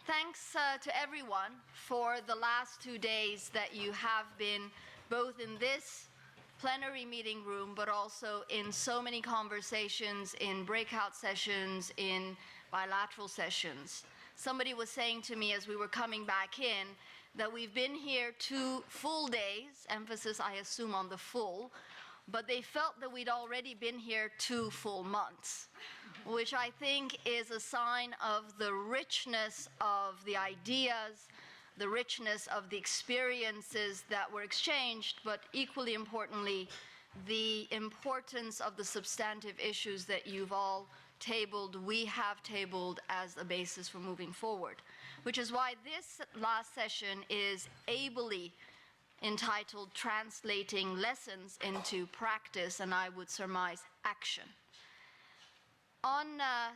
Thanks to everyone for the last 2 days that you have been both in this plenary meeting room, but also in so many conversations, in breakout sessions, in bilateral sessions. Somebody was saying to me as we were coming back in that we've been here 2 full days, emphasis I assume on the full, but they felt that we'd already been here 2 full months, which I think is a sign of the richness of the ideas, the richness of the experiences that were exchanged, but equally importantly, the importance of the substantive issues that you've all tabled, we have tabled as a basis for moving forward, which is why this last session is ably entitled Translating Lessons into Practice, and I would surmise action. On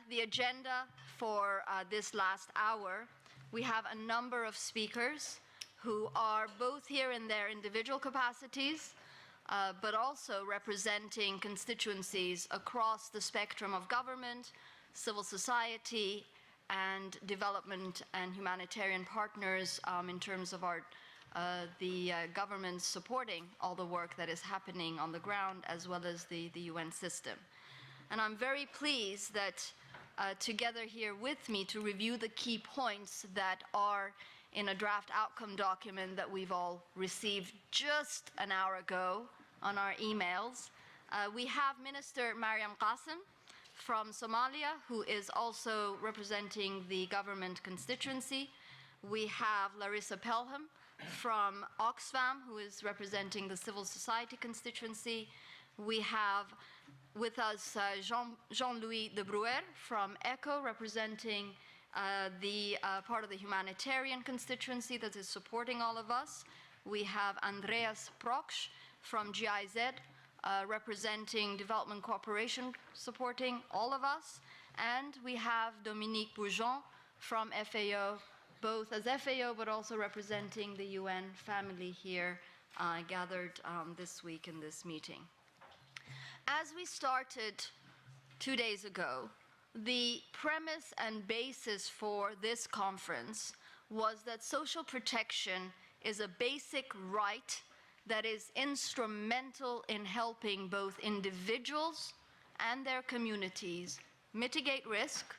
the agenda for this last hour, we have a number of speakers who are both here in their individual capacities, but also representing constituencies across the spectrum of government, civil society, and development and humanitarian partners in terms of the government supporting all the work that is happening on the ground, as well as the UN system. And I'm very pleased that together here with me to review the key points that are in a draft outcome document that we've all received just an hour ago on our emails. We have Minister Mariam Qasim from Somalia, who is also representing the government constituency. We have Larissa Pelham from Oxfam, who is representing the civil society constituency. We have with us Jean-Louis de Brouwer from ECHO, representing the part of the humanitarian constituency that is supporting all of us. We have Andreas Proksch from GIZ, representing development cooperation, supporting all of us. And we have Dominique Bourgeon from FAO, both as FAO, but also representing the UN family here gathered this week in this meeting. As we started 2 days ago, the premise and basis for this conference was that social protection is a basic right that is instrumental in helping both individuals and their communities mitigate risk,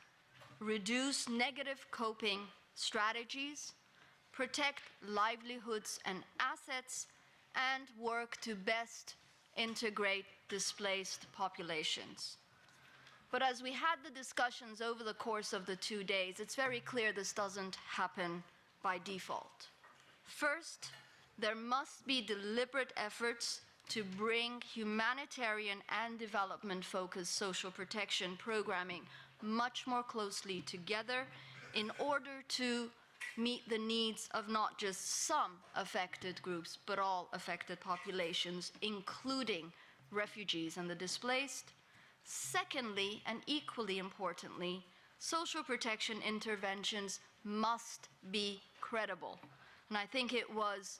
reduce negative coping strategies, protect livelihoods and assets, and work to best integrate displaced populations. But as we had the discussions over the course of the 2 days, it's very clear this doesn't happen by default. First, there must be deliberate efforts to bring humanitarian and development-focused social protection programming much more closely together in order to meet the needs of not just some affected groups, but all affected populations, including refugees and the displaced. Secondly, and equally importantly, social protection interventions must be credible. And I think it was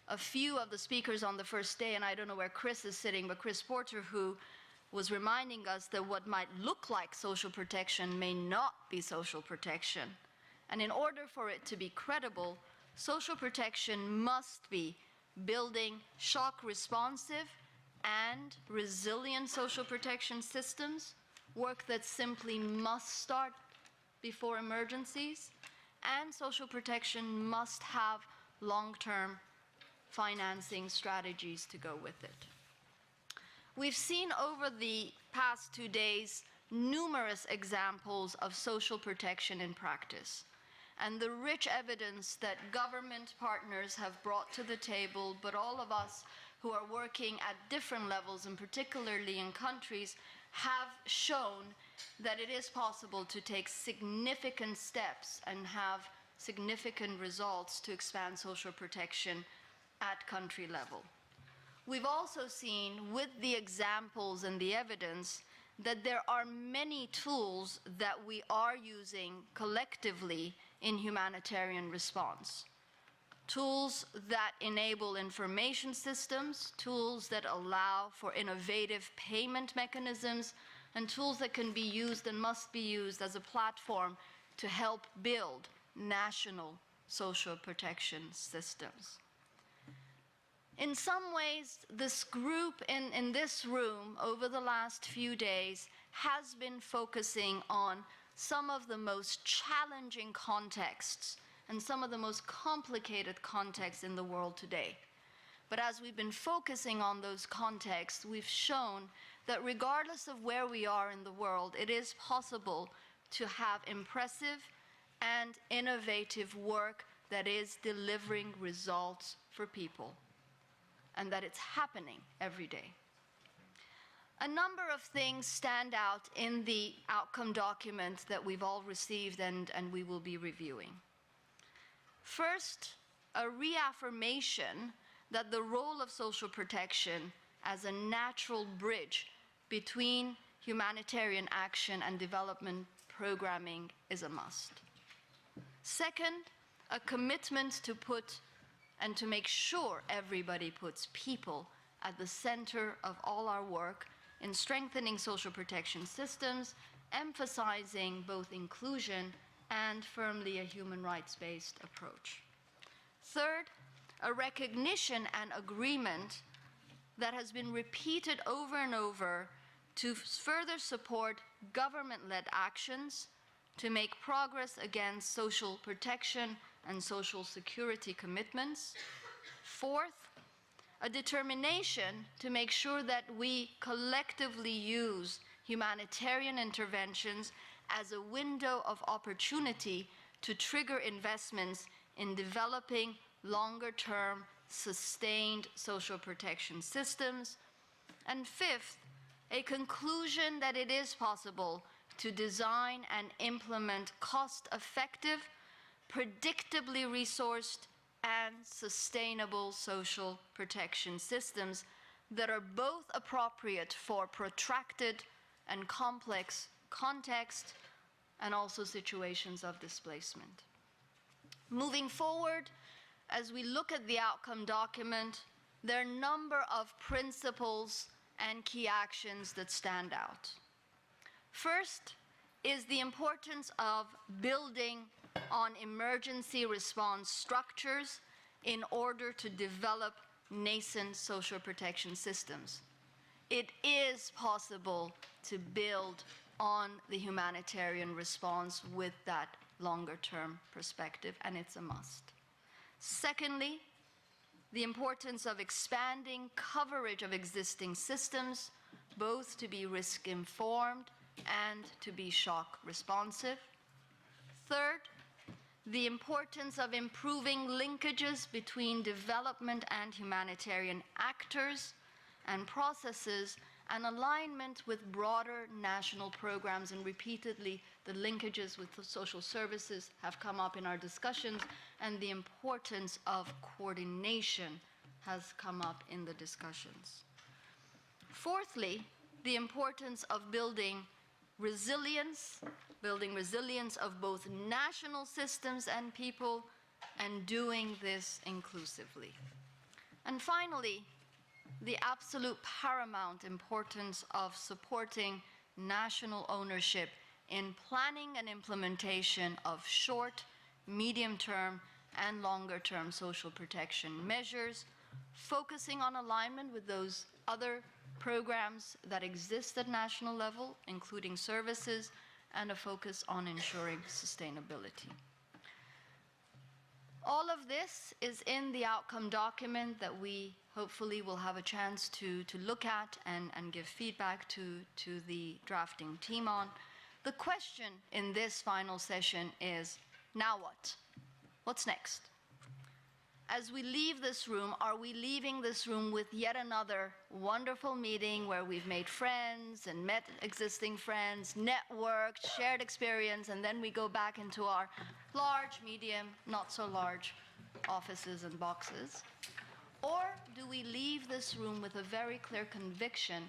a few of the speakers on the first day, and I don't know where Chris is sitting, but Chris Porter, who was reminding us that what might look like social protection may not be social protection. And in order for it to be credible, social protection must be building shock responsive and resilient social protection systems, work that simply must start before emergencies, and social protection must have long-term financing strategies to go with it. We've seen over the past 2 days numerous examples of social protection in practice, and the rich evidence that government partners have brought to the table, but all of us who are working at different levels, and particularly in countries, have shown that it is possible to take significant steps and have significant results to expand social protection at country level. We've also seen with the examples and the evidence that there are many tools that we are using collectively in humanitarian response. Tools that enable information systems, tools that allow for innovative payment mechanisms, and tools that can be used and must be used as a platform to help build national social protection systems. In some ways, this group in this room over the last few days has been focusing on some of the most challenging contexts and some of the most complicated contexts in the world today. But as we've been focusing on those contexts, we've shown that regardless of where we are in the world, it is possible to have impressive and innovative work that is delivering results for people, and that it's happening every day. A number of things stand out in the outcome document that we've all received and we will be reviewing. First, a reaffirmation that the role of social protection as a natural bridge between humanitarian action and development programming is a must. Second, a commitment to put and to make sure everybody puts people at the center of all our work in strengthening social protection systems, emphasizing both inclusion and firmly a human rights-based approach. Third, a recognition and agreement that has been repeated over and over to further support government-led actions to make progress against social protection and social security commitments. Fourth, a determination to make sure that we collectively use humanitarian interventions as a window of opportunity to trigger investments in developing longer-term, sustained social protection systems. And fifth, a conclusion that it is possible to design and implement cost-effective, predictably resourced, and sustainable social protection systems that are both appropriate for protracted and complex context and also situations of displacement. Moving forward, as we look at the outcome document, there are a number of principles and key actions that stand out. First is the importance of building on emergency response structures in order to develop nascent social protection systems. It is possible to build on the humanitarian response with that longer-term perspective, and it's a must. Secondly, the importance of expanding coverage of existing systems, both to be risk-informed and to be shock responsive. Third, the importance of improving linkages between development and humanitarian actors and processes and alignment with broader national programs, and repeatedly the linkages with the social services have come up in our discussions, and the importance of coordination has come up in the discussions. Fourthly, the importance of building resilience of both national systems and people, and doing this inclusively. And finally, the absolute paramount importance of supporting national ownership in planning and implementation of short, medium-term, and longer-term social protection measures, focusing on alignment with those other programs that exist at national level, including services, and a focus on ensuring sustainability. All of this is in the outcome document that we hopefully will have a chance to look at and give feedback to the drafting team on. The question in this final session is, now what? What's next? As we leave this room, are we leaving this room with yet another wonderful meeting where we've made friends and met existing friends, networked, shared experience, and then we go back into our large, medium, not so large offices and boxes? Or do we leave this room with a very clear conviction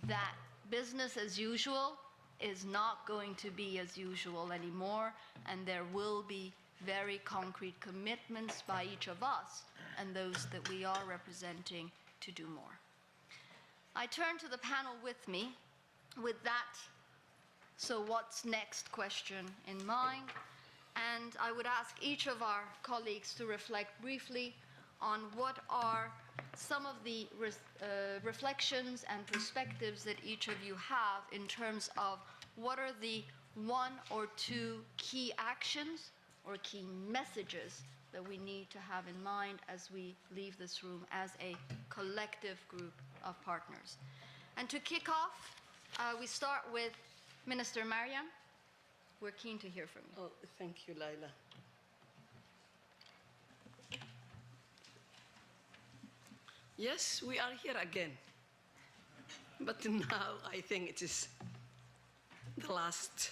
that business as usual is not going to be as usual anymore, and there will be very concrete commitments by each of us and those that we are representing to do more? I turn to the panel with me with that "so what's next" question in mind, And I would ask each of our colleagues to reflect briefly on what are some of the reflections and perspectives that each of you have in terms of what are the one or two key actions or key messages that we need to have in mind as we leave this room as a collective group of partners. And to kick off, we start with Minister Mariam. We're keen to hear from you. Oh, thank you, Laila. Yes, we are here again. But now I think it is the last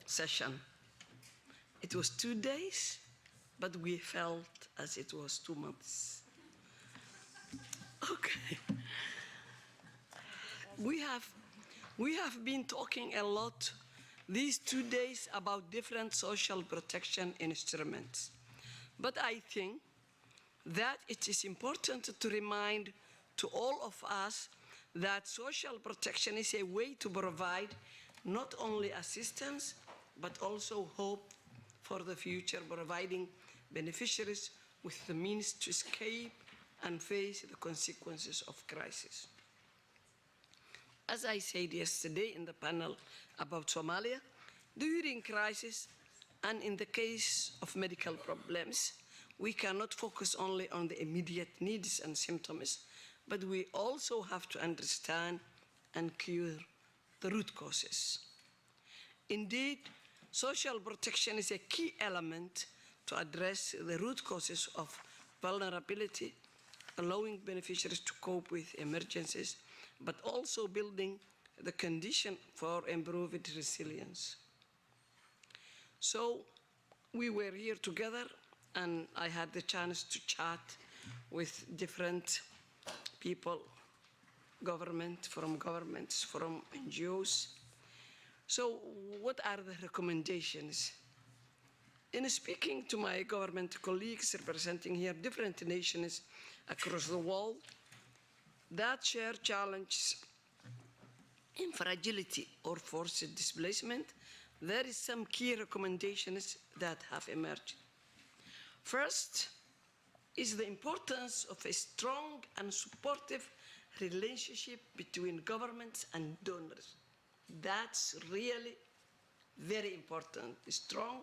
session. It was 2 days, but we felt as it was 2 months. Okay. We have been talking a lot these 2 days about different social protection instruments. But I think that it is important to remind to all of us that social protection is a way to provide not only assistance, but also hope for the future, providing beneficiaries with the means to escape and face the consequences of crisis. As I said yesterday in the panel about Somalia, during crisis and in the case of medical problems, we cannot focus only on the immediate needs and symptoms, but we also have to understand and cure the root causes. Indeed, social protection is a key element to address the root causes of vulnerability, allowing beneficiaries to cope with emergencies, but also building the condition for improved resilience. So we were here together, and I had the chance to chat with different people, governments, from NGOs. So what are the recommendations? In speaking to my government colleagues representing here different nations across the world that share challenges in fragility or forced displacement, there is some key recommendations that have emerged. First is the importance of a strong and supportive relationship between governments and donors. That's really very important, strong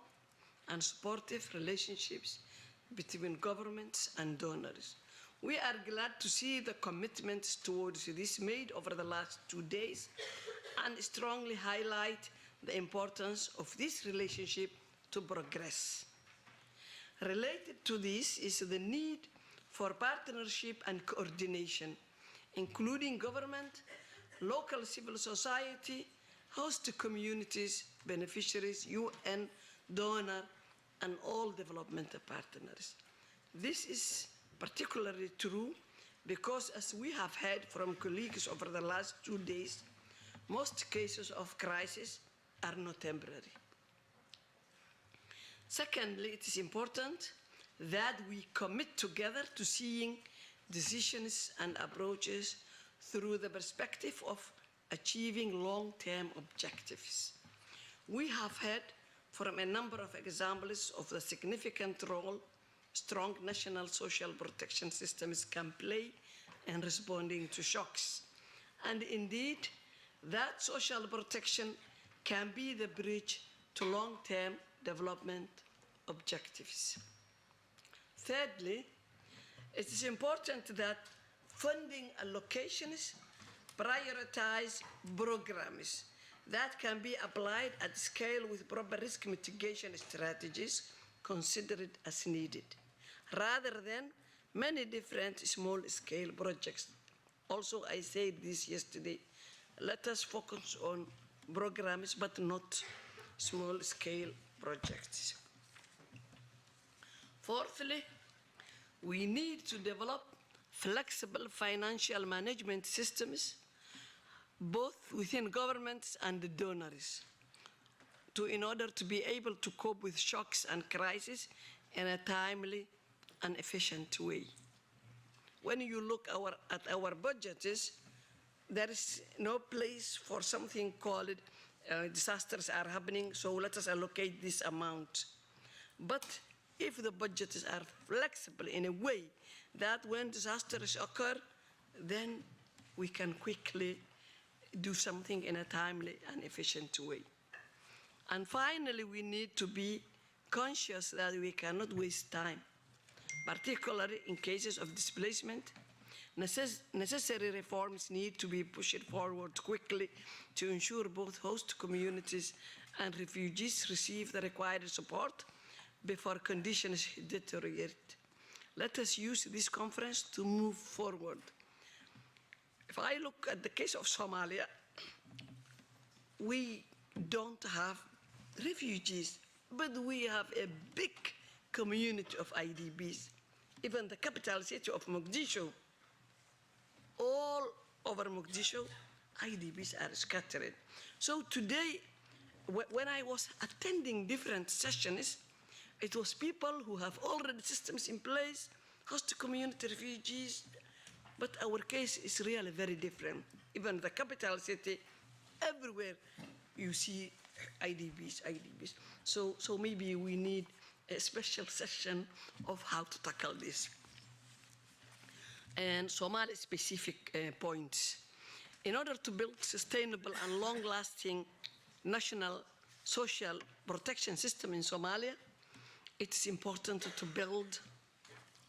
and supportive relationships between governments and donors. We are glad to see the commitments towards this made over the last 2 days and strongly highlight the importance of this relationship to progress. Related to this is the need for partnership and coordination, including government, local civil society, host communities, beneficiaries, UN, donor, and all development partners. This is particularly true because, as we have heard from colleagues over the last 2 days, most cases of crisis are not temporary. Secondly, it is important that we commit together to seeing decisions and approaches through the perspective of achieving long-term objectives. We have heard from a number of examples of the significant role strong national social protection systems can play in responding to shocks. And indeed, that social protection can be the bridge to long-term development objectives. Thirdly, it is important that funding allocations prioritize programs that can be applied at scale with proper risk mitigation strategies considered as needed, rather than many different small-scale projects. Also, I said this yesterday, let us focus on programs but not small-scale projects. Fourthly, we need to develop flexible financial management systems, both within governments and the donors, in order to be able to cope with shocks and crises in a timely and efficient way. When you look at our budgets, there is no place for something called disasters are happening, so let us allocate this amount. But if the budgets are flexible in a way that when disasters occur, then we can quickly do something in a timely and efficient way. And finally, we need to be conscious that we cannot waste time, particularly in cases of displacement. Necessary reforms need to be pushed forward quickly to ensure both host communities and refugees receive the required support before conditions deteriorate. Let us use this conference to move forward. If I look at the case of Somalia, we don't have refugees, but we have a big community of IDPs. Even the capital city of Mogadishu, all over Mogadishu, IDPs are scattered. So today, when I was attending different sessions, it was people who have already systems in place, host community refugees, but our case is really very different. Even the capital city, everywhere you see IDPs. So maybe we need a special session of how to tackle this. And Somali-specific points. In order to build sustainable and long-lasting national social protection system in Somalia, it's important to build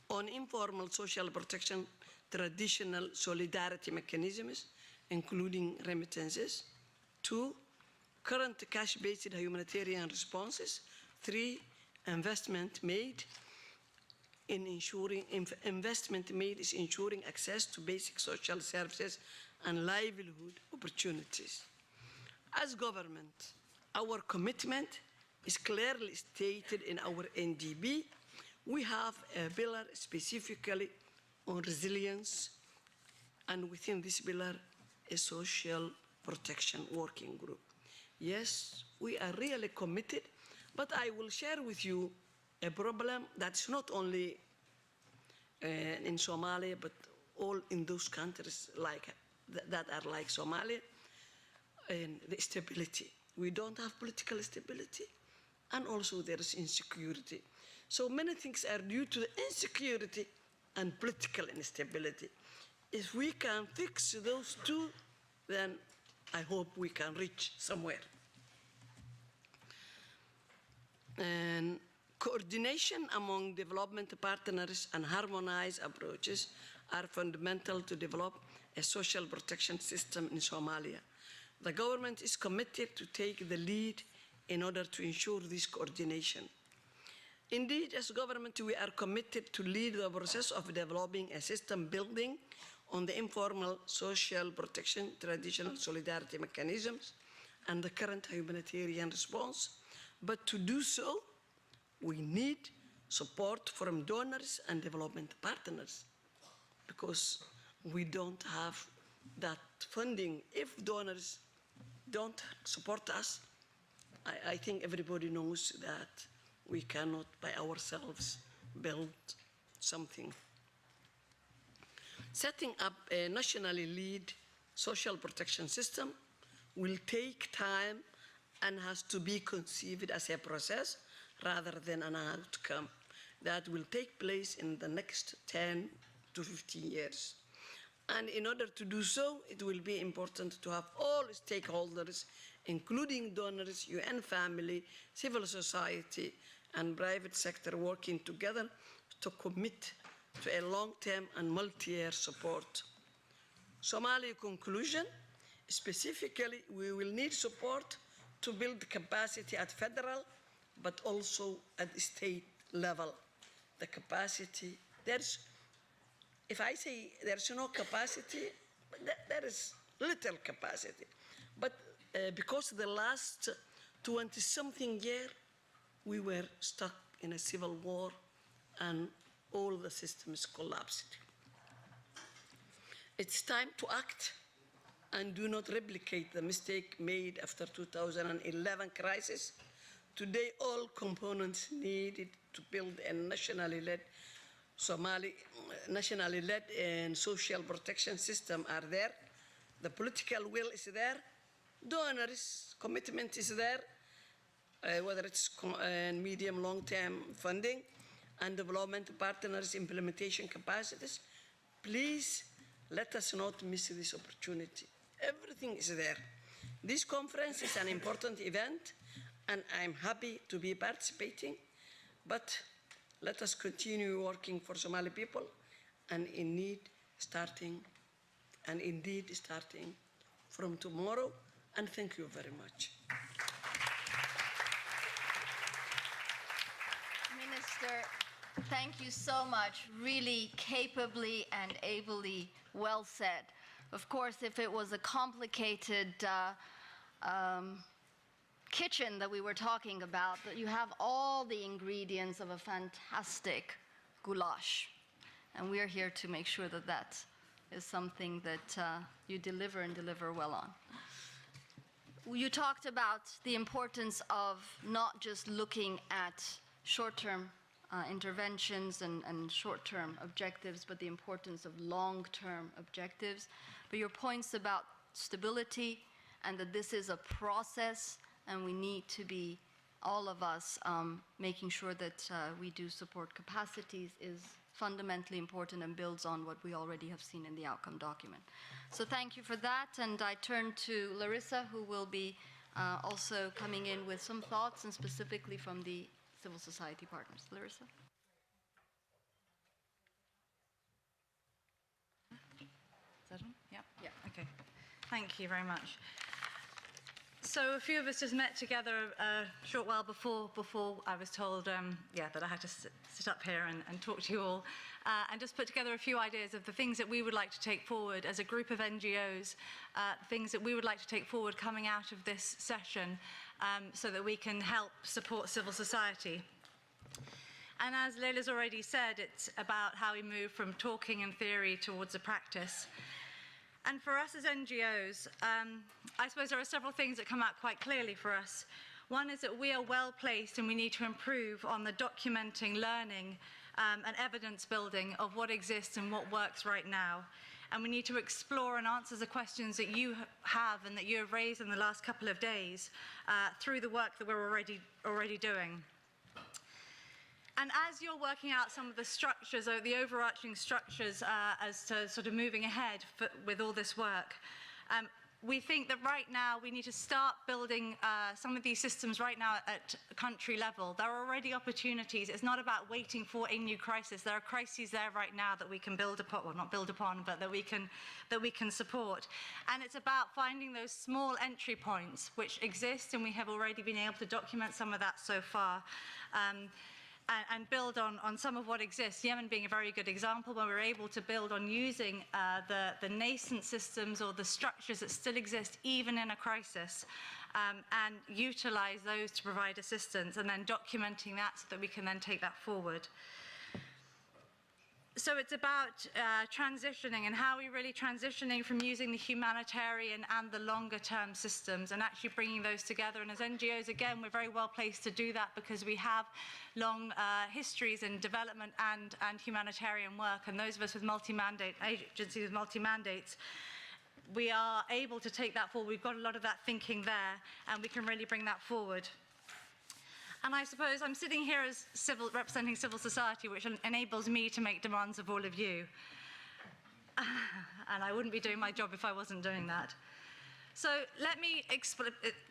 on informal social protection traditional solidarity mechanisms, including remittances. 2, current cash-based humanitarian responses. 3, investment made is ensuring access to basic social services and livelihood opportunities. As government, our commitment is clearly stated in our NDB. We have a pillar specifically on resilience, and within this pillar, a social protection working group. Yes, we are really committed, but I will share with you a problem that's not only in Somalia, but all in those countries that are like Somalia, and the stability. We don't have political stability, and also there is insecurity. So many things are due to the insecurity and political instability. If we can fix those two, then I hope we can reach somewhere. And coordination among development partners and harmonized approaches are fundamental to develop a social protection system in Somalia. The government is committed to take the lead in order to ensure this coordination. Indeed, as government, we are committed to lead the process of developing a system building on the informal social protection, traditional solidarity mechanisms, and the current humanitarian response. But to do so, we need support from donors and development partners, because we don't have that funding. If donors don't support us, I think everybody knows that we cannot by ourselves build something. Setting up a nationally led social protection system will take time and has to be conceived as a process rather than an outcome that will take place in the next 10 to 15 years. And in order to do so, it will be important to have all stakeholders, including donors, UN family, civil society, and private sector working together to commit to a long-term and multi-year support. Somalia conclusion, specifically, we will need support to build capacity at federal, but also at the state level. The capacity, if I say there's no capacity, there is little capacity. But because the last 20-something year, we were stuck in a civil war and all the systems collapsed. It's time to act and do not replicate the mistake made after 2011 crisis. Today, all components needed to build a nationally led and social protection system are there. The political will is there. Donors' commitment is there. whether it's medium, long-term funding, and development partners' implementation capacities. Please let us not miss this opportunity. Everything is there. This conference is an important event, and I'm happy to be participating, but let us continue working for Somali people, and indeed starting from tomorrow, and thank you very much. Minister, thank you so much. Really capably and ably well said. Of course, if it was a complicated kitchen that we were talking about, that you have all the ingredients of a fantastic goulash. And we're here to make sure that that is something that you deliver and deliver well on. You talked about the importance of not just looking at short-term interventions and short-term objectives, but the importance of long-term objectives. But your points about stability and that this is a process and we need to be, all of us, making sure that we do support capacities is fundamentally important and builds on what we already have seen in the outcome document. So thank you for that, and I turn to Larissa, who will be also coming in with some thoughts, and specifically from the civil society partners. Larissa? Is that on? Yeah. Yeah. Okay. Thank you very much. So a few of us just met together a short while before I was told, that I had to sit up here and talk to you all, and just put together a few ideas of the things that we would like to take forward as a group of NGOs, things that we would like to take forward coming out of this session, so that we can help support civil society. And as Leila's already said, it's about how we move from talking and theory towards a practice. And for us as NGOs, I suppose there are several things that come out quite clearly for us. One is that we are well placed and we need to improve on the documenting, learning, and evidence building of what exists and what works right now. And we need to explore and answer the questions that you have and that you have raised in the last couple of days through the work that we're already doing. And as you're working out some of the structures, or the overarching structures as to sort of moving ahead with all this work, we think that right now we need to start building some of these systems right now at country level. There are already opportunities. It's not about waiting for a new crisis. There are crises there right now that we can build upon, well, not build upon, but that we can support. And it's about finding those small entry points which exist, and we have already been able to document some of that so far. And build on some of what exists, Yemen being a very good example, where we're able to build on using the nascent systems or the structures that still exist even in a crisis, and utilize those to provide assistance, and then documenting that so that we can then take that forward. So it's about transitioning, and how we're really transitioning from using the humanitarian and the longer term systems and actually bringing those together. And as NGOs, again, we're very well placed to do that because we have long histories in development and humanitarian work. And those of us with multi-mandate agencies with multi-mandates, we are able to take that forward. We've got a lot of that thinking there, and we can really bring that forward. And I suppose I'm sitting here as representing civil society, which enables me to make demands of all of you. And I wouldn't be doing my job if I wasn't doing that. So let me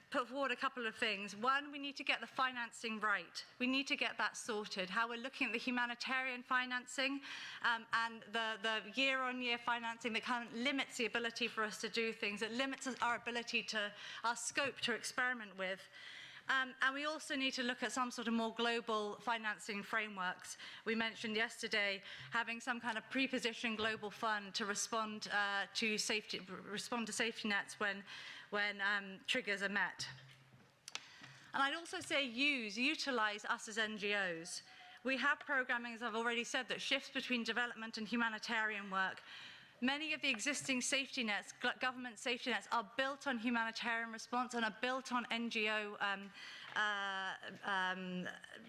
put forward a couple of things. One, we need to get the financing right. We need to get that sorted. How we're looking at the humanitarian financing and the year-on-year financing that kind of limits the ability for us to do things, that limits our ability our scope to experiment with. And we also need to look at some sort of more global financing frameworks. We mentioned yesterday having some kind of pre-positioned global fund to respond to safety nets when triggers are met. And I'd also say utilize us as NGOs. We have programming, as I've already said, that shifts between development and humanitarian work. Many of the existing safety nets, government safety nets, are built on humanitarian response and are built on NGO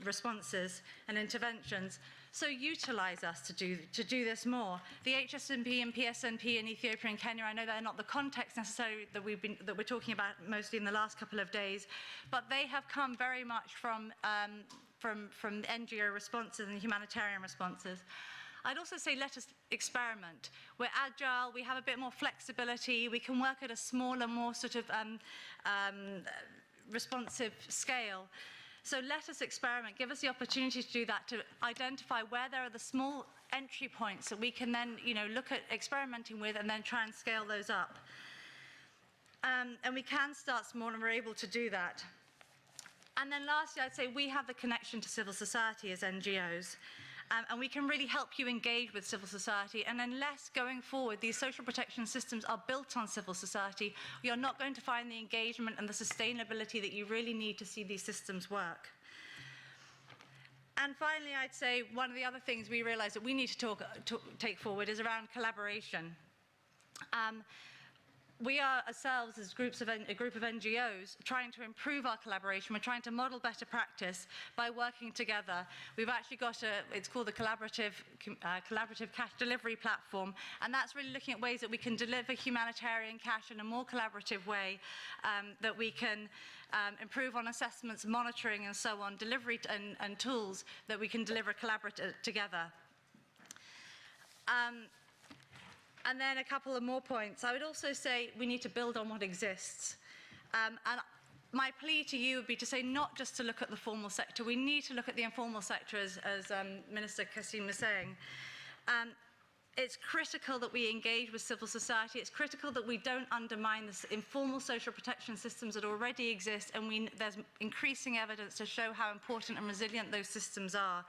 responses and interventions. So utilize us to do this more. The HSNP and PSNP in Ethiopia and Kenya, I know they're not the context necessarily that we're talking about mostly in the last couple of days, but they have come very much from NGO responses and humanitarian responses. I'd also say let us experiment. We're agile, we have a bit more flexibility, we can work at a smaller, more sort of responsive scale. So let us experiment, give us the opportunity to do that, to identify where there are the small entry points that we can then, look at experimenting with and then try and scale those up. And we can start small, and we're able to do that. And then lastly, I'd say we have the connection to civil society as NGOs. And we can really help you engage with civil society. And unless going forward these social protection systems are built on civil society, you're not going to find the engagement and the sustainability that you really need to see these systems work. And finally, I'd say one of the other things we realize that we need to take forward is around collaboration. We are ourselves, as a group of NGOs, trying to improve our collaboration. We're trying to model better practice by working together. We've actually got it's called the Collaborative Cash Delivery Platform, and that's really looking at ways that we can deliver humanitarian cash in a more collaborative way, that we can improve on assessments, monitoring, and so on, delivery and tools that we can deliver together. And then a couple of more points. I would also say we need to build on what exists. And my plea to you would be to say not just to look at the formal sector, we need to look at the informal sector, as Minister Kassim was saying. It's critical that we engage with civil society. It's critical that we don't undermine the informal social protection systems that already exist, and there's increasing evidence to show how important and resilient those systems are.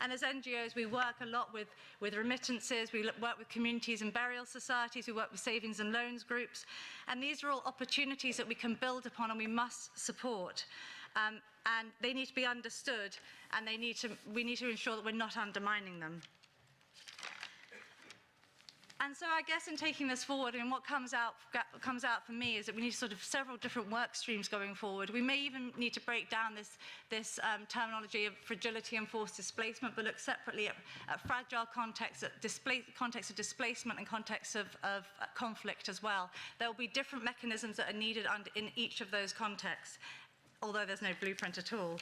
And as NGOs, we work a lot with remittances, we work with communities and burial societies, we work with savings and loans groups, and these are all opportunities that we can build upon and we must support. And they need to be understood, and we need to ensure that we're not undermining them. And so I guess in taking this forward, and what comes out for me is that we need sort of several different work streams going forward. We may even need to break down this terminology of fragility and forced displacement, but look separately at fragile contexts, at context of displacement and context of conflict as well. There will be different mechanisms that are needed in each of those contexts, although there's no blueprint at all.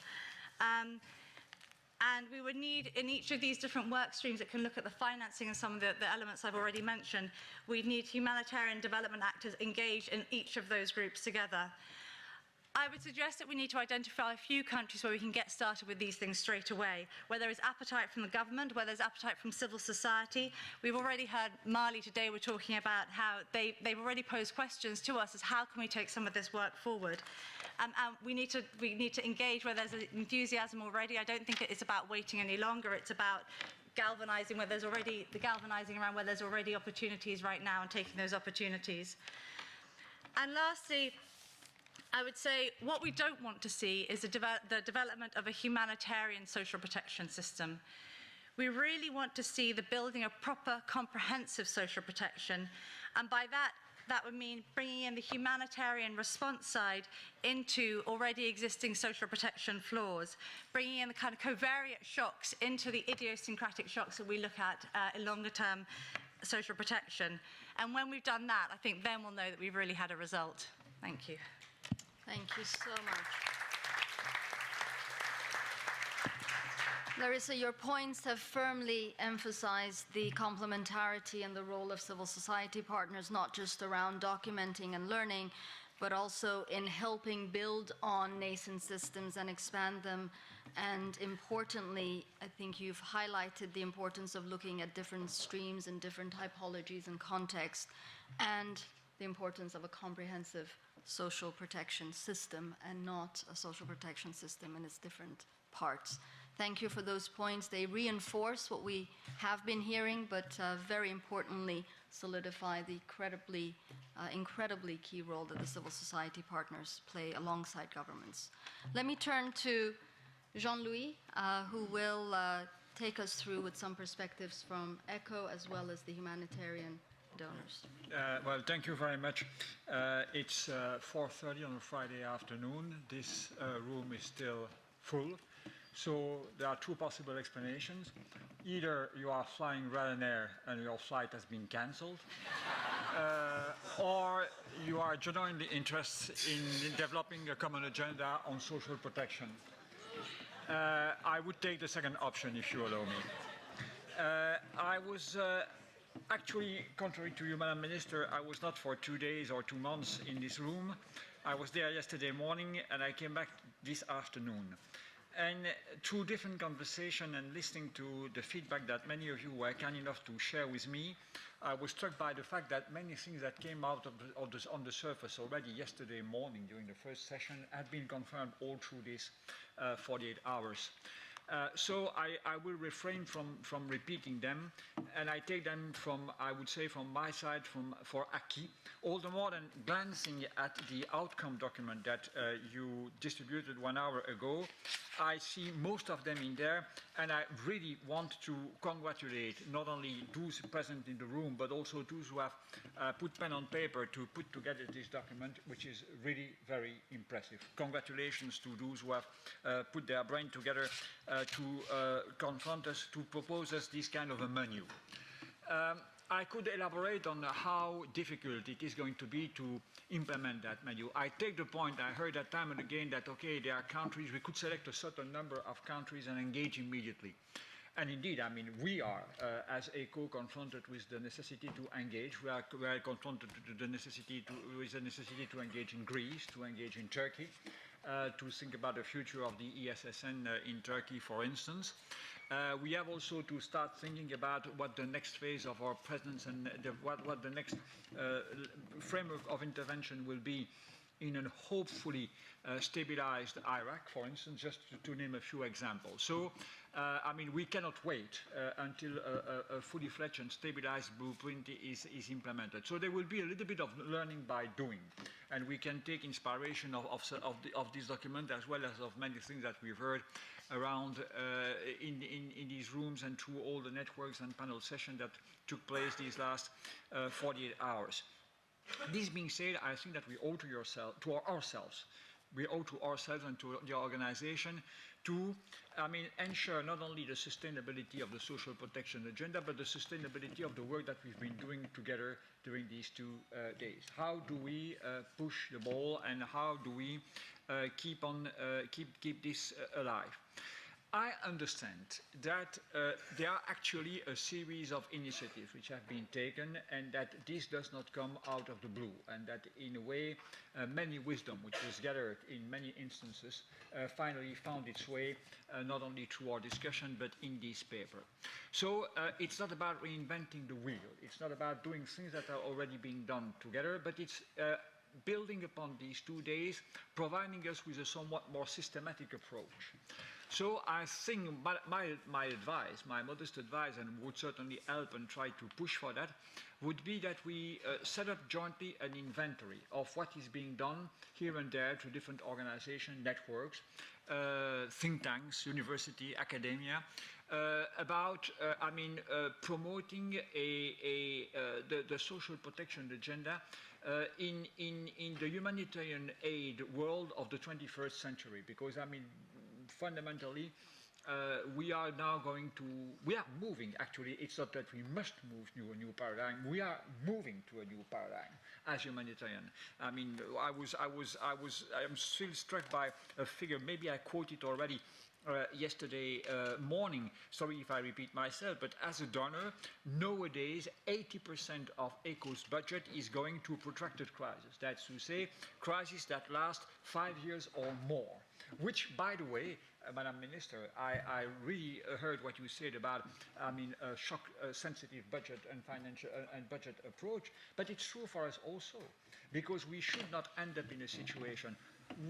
And we would need, in each of these different work streams that can look at the financing and some of the elements I've already mentioned, we'd need humanitarian development actors engaged in each of those groups together. I would suggest that we need to identify a few countries where we can get started with these things straight away, where there is appetite from the government, where there's appetite from civil society. We've already heard Mali today, we're talking about how they've already posed questions to us as how can we take some of this work forward. And we need to engage where there's enthusiasm already. I don't think it's about waiting any longer. It's about galvanizing where there's already, galvanizing around where there's already opportunities right now and taking those opportunities. And lastly, I would say what we don't want to see is the development of a humanitarian social protection system. We really want to see the building of proper, comprehensive social protection. And by that would mean bringing in the humanitarian response side into already existing social protection floors, bringing in the kind of covariate shocks into the idiosyncratic shocks that we look at in longer-term social protection. And when we've done that, I think then we'll know that we've really had a result. Thank you. Thank you so much. Larissa, your points have firmly emphasized the complementarity and the role of civil society partners, not just around documenting and learning, but also in helping build on nascent systems and expand them. And importantly, I think you've highlighted the importance of looking at different streams and different typologies and contexts, and the importance of a comprehensive social protection system and not a social protection system in its different parts. Thank you for those points. They reinforce what we have been hearing, but very importantly, solidify the incredibly key role that the civil society partners play alongside governments. Let me turn to Jean-Louis, who will take us through with some perspectives from ECHO as well as the humanitarian donors. Well, thank you very much. It's 4:30 on a Friday afternoon. This room is still full. So there are two possible explanations. Either you are flying Ryanair and your flight has been cancelled, or you are genuinely interested in developing a common agenda on social protection. I would take the second option if you allow me. I was actually, contrary to you, Madam Minister, I was not for 2 days or 2 months in this room. I was there yesterday morning and I came back this afternoon. And through different conversation and listening to the feedback that many of you were kind enough to share with me, I was struck by the fact that many things that came out on the surface already yesterday morning during the first session had been confirmed all through these 48 hours. So I will refrain from repeating them, and I take them from, I would say, from my side, for acquis. All the more than glancing at the outcome document that you distributed 1 hour ago, I see most of them in there, and I really want to congratulate not only those present in the room, but also those who have put pen on paper to put together this document, which is really very impressive. Congratulations to those who have put their brain together to confront us, to propose us this kind of a menu. I could elaborate on how difficult it is going to be to implement that menu. I take the point, I heard that time and again, that, okay, there are countries, we could select a certain number of countries and engage immediately. And indeed, I mean, we are, as ECHO, confronted with the necessity to engage. We are confronted with the necessity to engage in Greece, to engage in Turkey, to think about the future of the ESSN in Turkey, for instance. We have also to start thinking about what the next phase of our presence and what the next framework of intervention will be in a hopefully stabilized Iraq, for instance, just to name a few examples. So, I mean, we cannot wait until a fully fledged and stabilized blueprint is implemented. So there will be a little bit of learning by doing, and we can take inspiration of this document as well as of many things that we've heard around in these rooms and through all the networks and panel sessions that took place these last 48 hours. This being said, I think that we owe to ourselves and to the organization to, I mean, ensure not only the sustainability of the social protection agenda, but the sustainability of the work that we've been doing together during these 2 days. How do we push the ball, and how do we keep this alive? I understand that there are actually a series of initiatives which have been taken, and that this does not come out of the blue, and that in a way many wisdom which was gathered in many instances finally found its way not only through our discussion but in this paper. So it's not about reinventing the wheel, it's not about doing things that are already being done together, but it's building upon these 2 days, providing us with a somewhat more systematic approach. So I think my advice, my modest advice, and would certainly help and try to push for that, would be that we set up jointly an inventory of what is being done here and there to different organizations, networks, think tanks, university, academia, about, promoting the social protection agenda in the humanitarian aid world of the 21st century. Because, I mean, fundamentally, we are moving, actually, it's not that we must move to a new paradigm, we are moving to a new paradigm as humanitarian. I mean, I am still struck by a figure, maybe I quoted already yesterday morning, sorry if I repeat myself, but as a donor, nowadays 80% of ECHO's budget is going to protracted crises. That's to say, crises that last 5 years or more. Which, by the way, Madam Minister, I really heard what you said about, a shock-sensitive budget and financial and budget approach, but it's true for us also, because we should not end up in a situation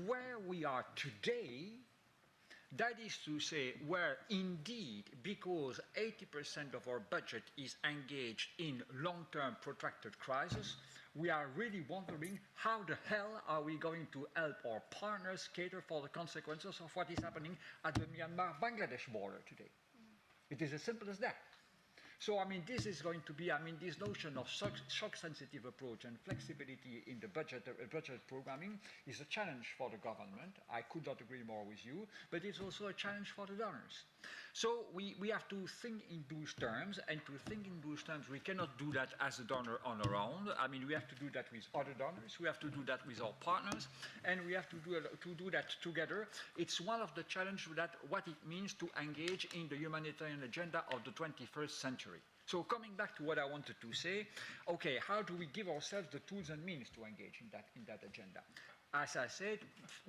where we are today. That is to say, where indeed, because 80% of our budget is engaged in long-term protracted crisis, we are really wondering how the hell are we going to help our partners cater for the consequences of what is happening at the Myanmar-Bangladesh border today. It is as simple as that. So, I mean, this is going to be, I mean, this notion of shock-sensitive approach and flexibility in the budget programming is a challenge for the government. I could not agree more with you, but it's also a challenge for the donors. So we have to think in those terms, and to think in those terms, we cannot do that as a donor on our own. I mean, we have to do that with other donors, we have to do that with our partners, and we have to do that together. It's one of the challenges that what it means to engage in the humanitarian agenda of the 21st century. So coming back to what I wanted to say, okay, how do we give ourselves the tools and means to engage in that agenda? As I said,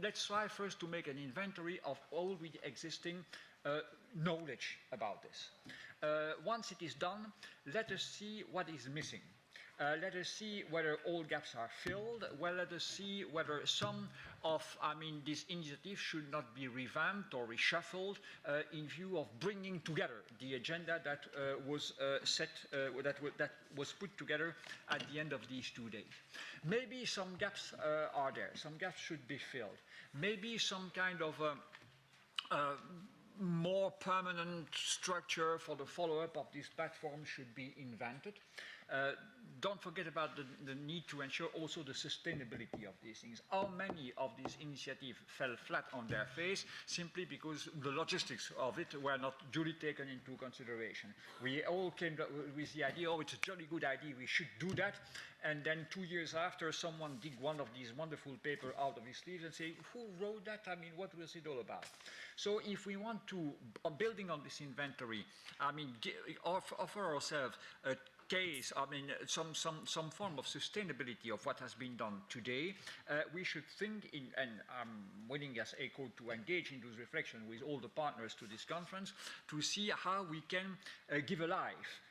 let's try first to make an inventory of all the existing knowledge about this. Once it is done, let us see what is missing. Let us see whether all gaps are filled. Well, let us see whether some of, I mean, this initiative should not be revamped or reshuffled in view of bringing together the agenda that was that was put together at the end of these 2 days. Maybe some gaps are there. Some gaps should be filled. Maybe some kind of more permanent structure for the follow-up of this platform should be invented. Don't forget about the need to ensure also the sustainability of these things. How many of these initiatives fell flat on their face simply because the logistics of it were not duly taken into consideration? We all came with the idea, oh, it's a jolly good idea, we should do that. And then 2 years after, someone dig one of these wonderful paper out of his sleeves and say, who wrote that? I mean, what was it all about? So if we want to, building on this inventory, I mean, offer ourselves a case, I mean, some form of sustainability of what has been done today, we should think in, and I'm willing as ECHO to engage in those reflections with all the partners to this conference, to see how we can give a life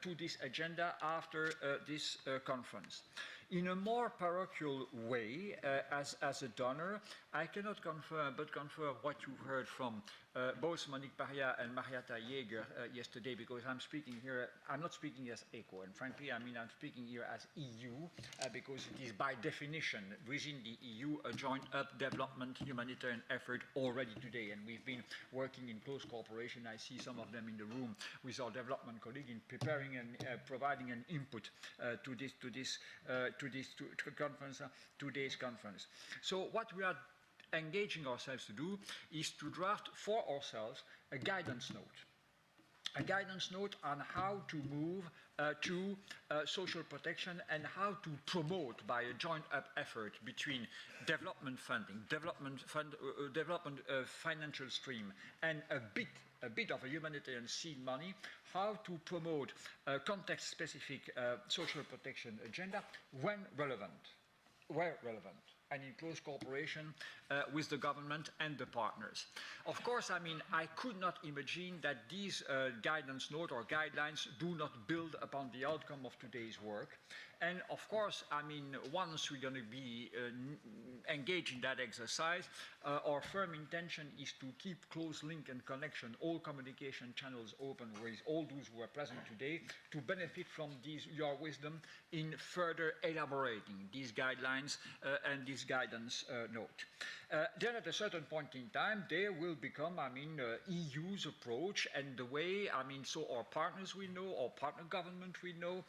to this agenda after this conference. In a more parochial way, as a donor, I cannot confirm what you heard from both Monique Paria and Marietta Jaeger yesterday, because I'm speaking here, I'm not speaking as ECHO, and frankly, I mean, I'm speaking here as EU, because it is by definition within the EU a joint-up development humanitarian effort already today, and we've been working in close cooperation. I see some of them in the room with our development colleague in preparing and providing an input to today's conference. So what we are engaging ourselves to do is to draft for ourselves a guidance note on how to move to social protection and how to promote by a joint-up effort between development funding, development financial stream, and a bit of a humanitarian seed money, how to promote a context-specific social protection agenda when relevant, where relevant, and in close cooperation with the government and the partners. Of course, I mean, I could not imagine that these guidance notes or guidelines do not build upon the outcome of today's work. And of course, I mean, once we're going to be engaged in that exercise, our firm intention is to keep close link and connection, all communication channels open with all those who are present today, to benefit from your wisdom in further elaborating these guidelines and this guidance note. Then at a certain point in time, there will become, I mean, EU's approach and the way, I mean, so our partners will know, our partner government will know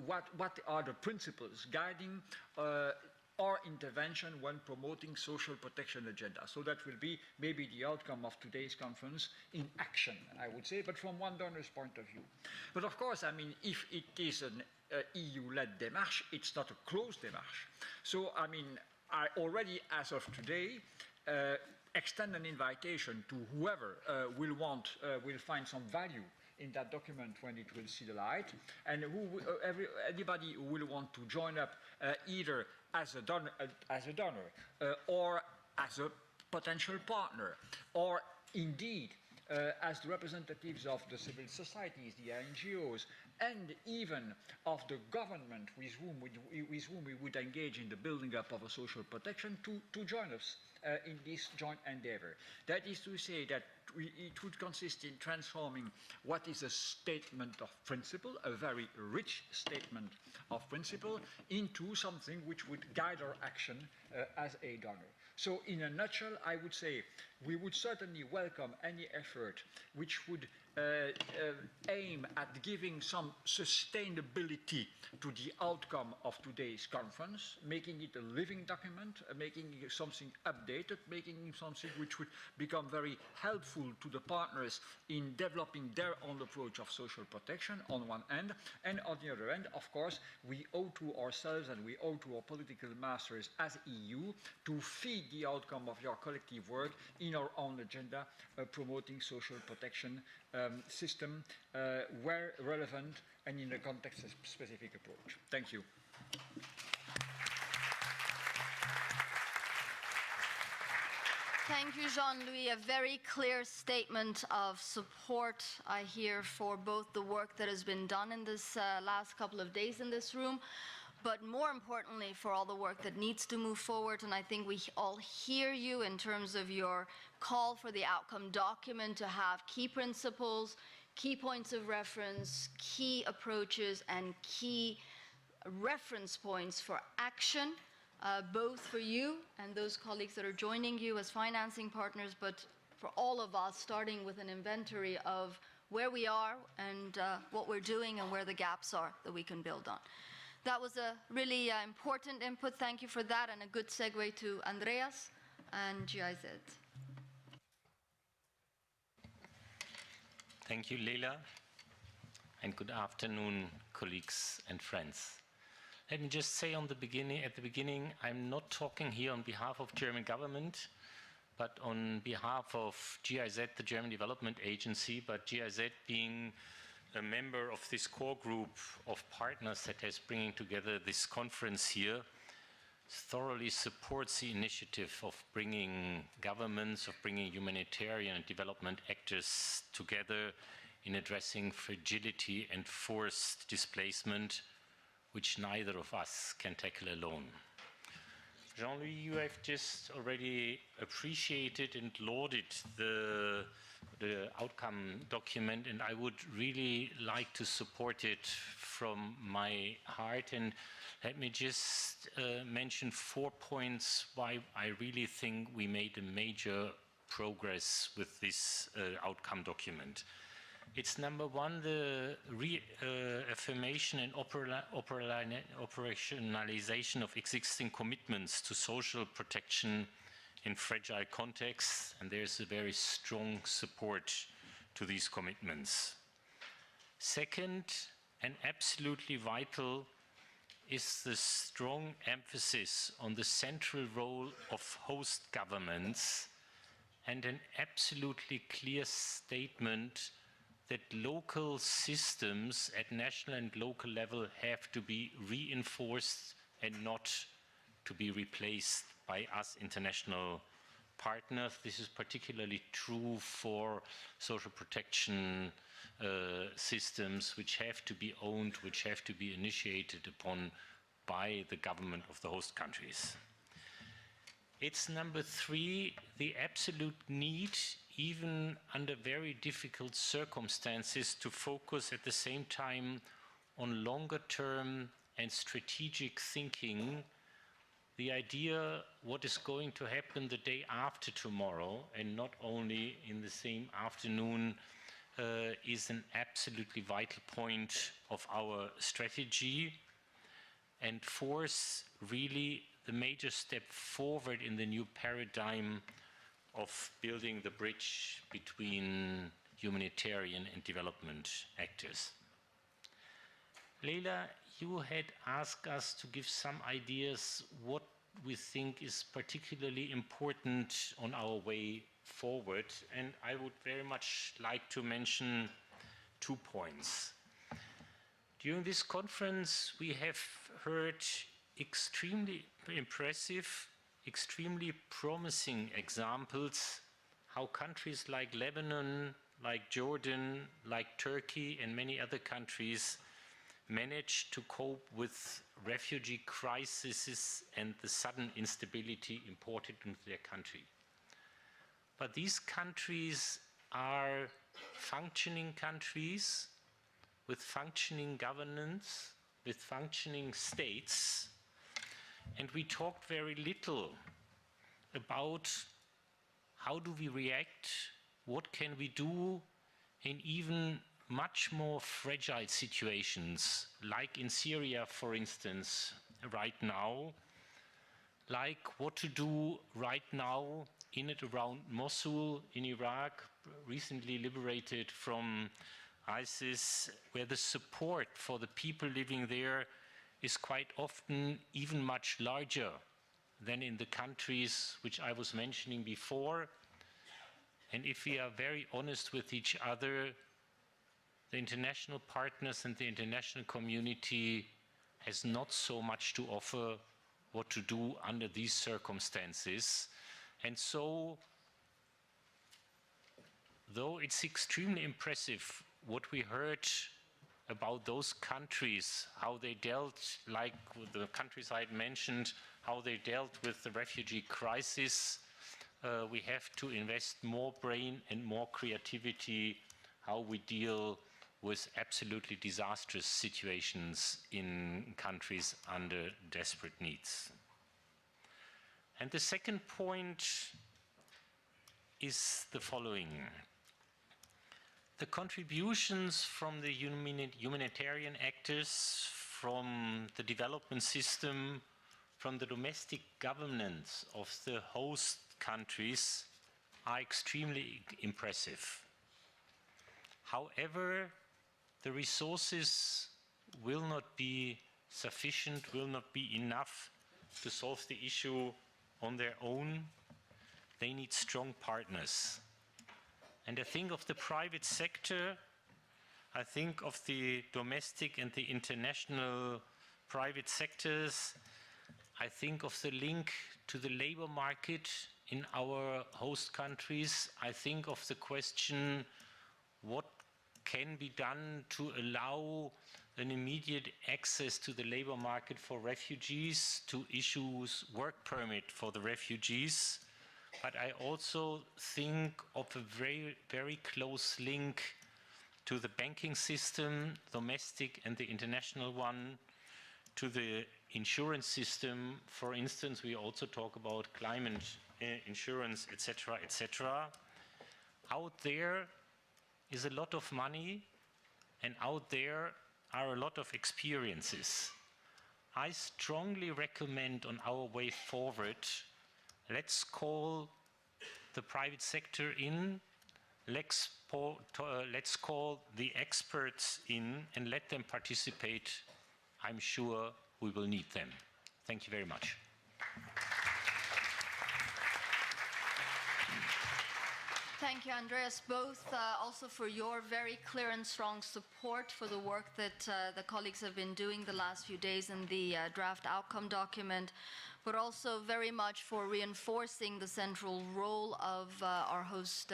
what are the principles guiding our intervention when promoting social protection agenda. So that will be maybe the outcome of today's conference in action, I would say, but from one donor's point of view. But of course, I mean, if it is an EU-led démarche, it's not a closed démarche. So, I mean, I already, as of today, extend an invitation to whoever will find some value in that document when it will see the light, and anybody who will want to join up either as a donor or as a potential partner, or indeed as the representatives of the civil societies, the NGOs, and even of the government with whom we would engage in the building up of a social protection to join us in this joint endeavor. That is to say that it would consist in transforming what is a statement of principle, a very rich statement of principle, into something which would guide our action as a donor. So in a nutshell, I would say we would certainly welcome any effort which would aim at giving some sustainability to the outcome of today's conference, making it a living document, making it something updated, making it something which would become very helpful to the partners in developing their own approach of social protection on one end, and on the other end, of course, we owe to ourselves and we owe to our political masters as EU to feed the outcome of your collective work in our own agenda, promoting social protection system where relevant and in a context-specific approach. Thank you. Thank you, Jean-Louis. A very clear statement of support, I hear, for both the work that has been done in this last couple of days in this room, but more importantly, for all the work that needs to move forward. And I think we all hear you in terms of your call for the outcome document to have key principles, key points of reference, key approaches, and key reference points for action, both for you and those colleagues that are joining you as financing partners, but for all of us, starting with an inventory of where we are and what we're doing and where the gaps are that we can build on. That was a really important input. Thank you for that, and a good segue to Andreas and GIZ. Thank you, Leila, and good afternoon, colleagues and friends. Let me just say at the beginning, I'm not talking here on behalf of German government, but on behalf of GIZ, the German Development Agency, but GIZ being a member of this core group of partners that is bringing together this conference here, thoroughly supports the initiative of bringing governments, of bringing humanitarian and development actors together in addressing fragility and forced displacement, which neither of us can tackle alone. Jean-Louis, you have just already appreciated and lauded the outcome document, and I would really like to support it from my heart. And let me just mention 4 points why I really think we made a major progress with this outcome document. It's number one, the reaffirmation and operationalization of existing commitments to social protection in fragile contexts, and there's a very strong support to these commitments. Second, and absolutely vital, is the strong emphasis on the central role of host governments and an absolutely clear statement that local systems at national and local level have to be reinforced and not to be replaced by us international partners. This is particularly true for social protection systems which have to be owned, which have to be initiated upon by the government of the host countries. It's number three, the absolute need, even under very difficult circumstances, to focus at the same time on longer term and strategic thinking. The idea what is going to happen the day after tomorrow, and not only in the same afternoon, is an absolutely vital point of our strategy. And fourth, really the major step forward in the new paradigm of building the bridge between humanitarian and development actors. Leila, you had asked us to give some ideas what we think is particularly important on our way forward, and I would very much like to mention 2 points. During this conference, we have heard extremely impressive, extremely promising examples how countries like Lebanon, like Jordan, like Turkey, and many other countries managed to cope with refugee crises and the sudden instability imported into their country. But these countries are functioning countries with functioning governance, with functioning states, and we talked very little about how do we react, what can we do in even much more fragile situations, like in Syria, for instance, right now, like what to do right now in and around Mosul in Iraq, recently liberated from ISIS, where the support for the people living there is quite often even much larger than in the countries which I was mentioning before. And if we are very honest with each other, the international partners and the international community has not so much to offer what to do under these circumstances. And so, though it's extremely impressive what we heard about those countries, how they dealt, like the countries I had mentioned, how they dealt with the refugee crisis, we have to invest more brain and more creativity how we deal with absolutely disastrous situations in countries under desperate needs. And the second point is the following. The contributions from the humanitarian actors, from the development system, from the domestic governance of the host countries are extremely impressive. However, the resources will not be sufficient, will not be enough to solve the issue on their own. They need strong partners. And I think of the private sector, I think of the domestic and the international private sectors, I think of the link to the labor market in our host countries, I think of the question, what can be done to allow an immediate access to the labor market for refugees, to issue work permit for the refugees. But I also think of a very, very close link to the banking system, domestic and the international one, to the insurance system. For instance, we also talk about climate insurance, etc., etc. Out there is a lot of money, and out there are a lot of experiences. I strongly recommend on our way forward, let's call the private sector in, let's call the experts in and let them participate. I'm sure we will need them. Thank you very much. Thank you, Andreas, both also for your very clear and strong support for the work that the colleagues have been doing the last few days in the draft outcome document, but also very much for reinforcing the central role of our host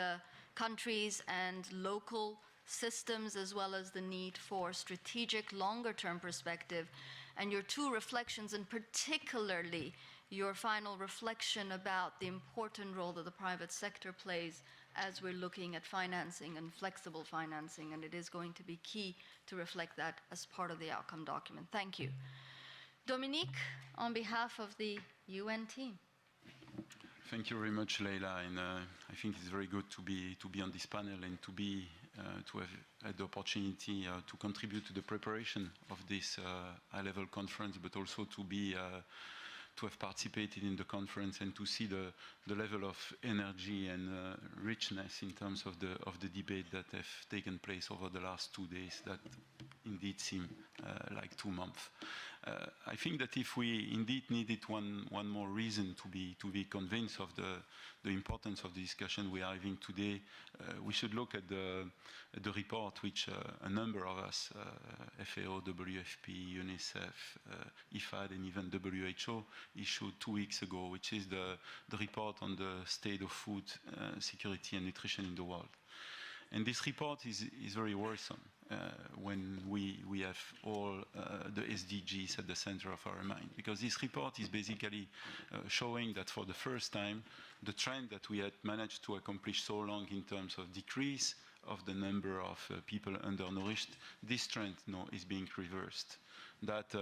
countries and local systems, as well as the need for strategic longer-term perspective. And your two reflections, and particularly your final reflection about the important role that the private sector plays as we're looking at financing and flexible financing, and it is going to be key to reflect that as part of the outcome document. Thank you. Dominique, on behalf of the UN team. Thank you very much, Leila, and I think it's very good to be on this panel and to have had the opportunity to contribute to the preparation of this high-level conference, but also to have participated in the conference and to see the level of energy and richness in terms of the debate that have taken place over the last 2 days that indeed seem like 2 months. I think that if we indeed needed one more reason to be convinced of the importance of the discussion we are having today, we should look at the report which a number of us, FAO, WFP, UNICEF, IFAD, and even WHO issued 2 weeks ago, which is the report on the state of food security and nutrition in the world. And this report is very worrisome when we have all the SDGs at the center of our mind, because this report is basically showing that for the first time, the trend that we had managed to accomplish so long in terms of decrease of the number of people undernourished, this trend now is being reversed. That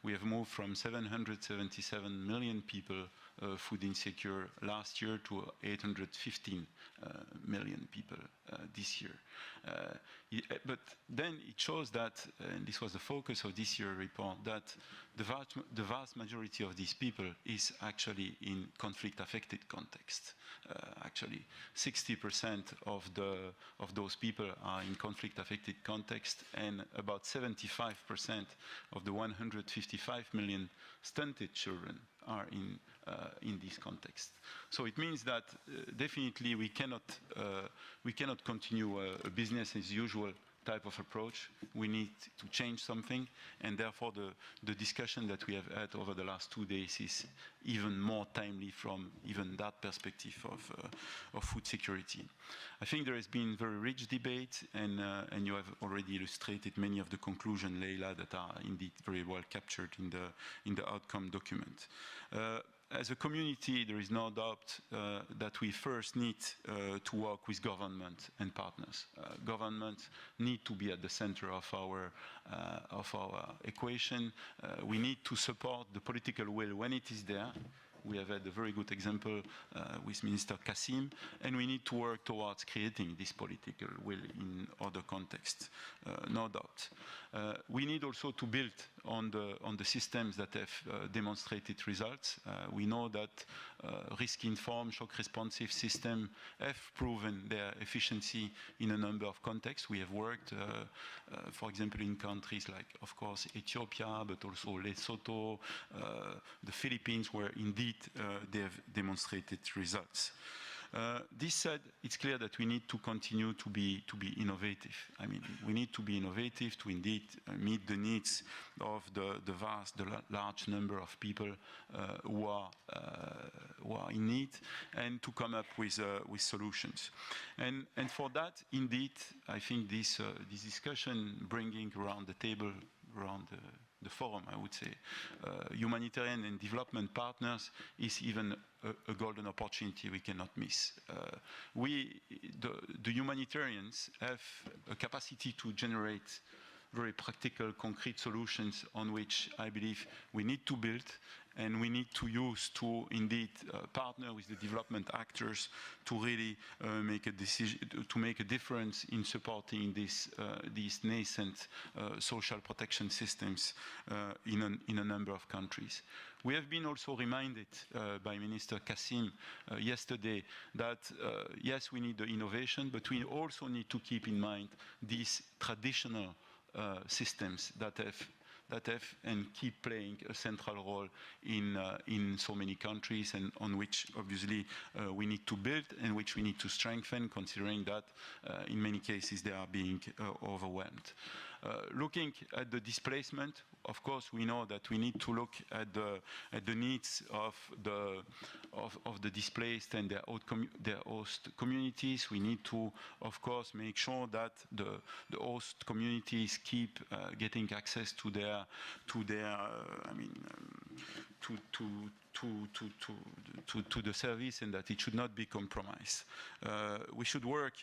we have moved from 777 million people food insecure last year to 815 million people this year. But then it shows that, and this was the focus of this year's report, that the vast majority of these people is actually in conflict-affected context. Actually, 60% of those people are in conflict-affected context, and about 75% of the 155 million stunted children are in this context. So it means that definitely we cannot continue a business as usual type of approach. We need to change something, and therefore the discussion that we have had over the last 2 days is even more timely from even that perspective of food security. I think there has been very rich debate, and you have already illustrated many of the conclusions, Leila, that are indeed very well captured in the outcome document. As a community, there is no doubt that we first need to work with government and partners. Governments need to be at the center of our equation. We need to support the political will when it is there. We have had a very good example with Minister Kassim, and we need to work towards creating this political will in other contexts, no doubt. We need also to build on the systems that have demonstrated results. We know that risk-informed, shock-responsive systems have proven their efficiency in a number of contexts. We have worked, for example, in countries like, of course, Ethiopia, but also Lesotho, the Philippines, where indeed they have demonstrated results. This said, it's clear that we need to continue to be innovative. I mean, we need to be innovative to indeed meet the needs of the large number of people who are in need, and to come up with solutions. And for that, indeed, I think this discussion, bringing around the table, around the forum, I would say, humanitarian and development partners, is even a golden opportunity we cannot miss. The humanitarians have a capacity to generate very practical, concrete solutions on which I believe we need to build, and we need to use to indeed partner with the development actors to really make a decision, to make a difference in supporting these nascent social protection systems in a number of countries. We have been also reminded by Minister Kassim yesterday that yes, we need the innovation, but we also need to keep in mind these traditional systems that have and keep playing a central role in so many countries, and on which obviously we need to build and which we need to strengthen, considering that in many cases they are being overwhelmed. Looking at the displacement, of course, we know that we need to look at the needs of the displaced and their host communities. We need to, of course, make sure that the host communities keep getting access to their to the service, and that it should not be compromised. We should work